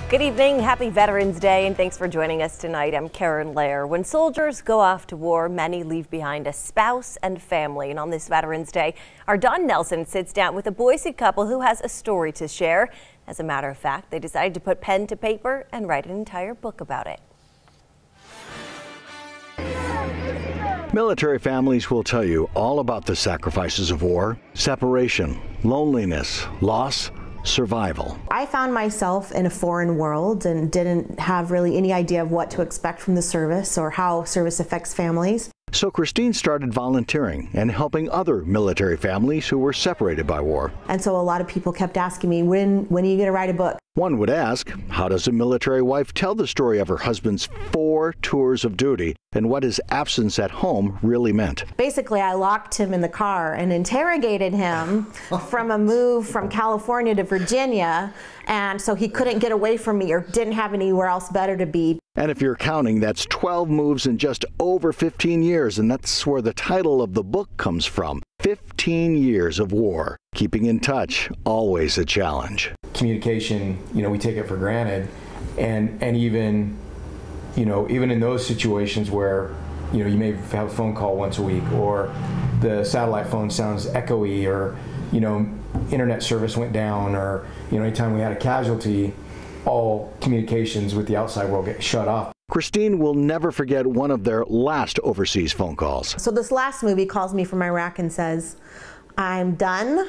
Good evening, happy Veterans Day, and thanks for joining us tonight. I'm Karen Lair. When soldiers go off to war, many leave behind a spouse and family. And on this Veterans Day, our Don Nelson sits down with a Boise couple who has a story to share. As a matter of fact, they decided to put pen to paper and write an entire book about it. Military families will tell you all about the sacrifices of war, separation, loneliness, loss, survival. I found myself in a foreign world and didn't have really any idea of what to expect from the service or how service affects families. So Christine started volunteering and helping other military families who were separated by war. And so a lot of people kept asking me, when are you going to write a book? One would ask, how does a military wife tell the story of her husband's 4 tours of duty and what his absence at home really meant? Basically, I locked him in the car and interrogated him from a move from California to Virginia, and so he couldn't get away from me or didn't have anywhere else better to be. And if you're counting, that's 12 moves in just over 15 years, and that's where the title of the book comes from. 15 years of war. Keeping in touch, always a challenge. Communication, we take it for granted, and even, even in those situations where, you may have a phone call once a week, or the satellite phone sounds echoey, or, internet service went down, or, anytime we had a casualty, all communications with the outside world get shut off. Christine will never forget one of their last overseas phone calls. So this last movie calls me from Iraq and says, "I'm done."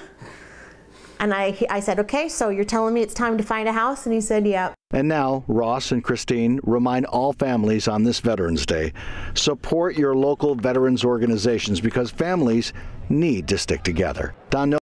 And I said, "Okay, so you're telling me it's time to find a house?" And he said, "Yeah." And now, Ross and Christine remind all families on this Veterans Day, support your local veterans organizations because families need to stick together. Don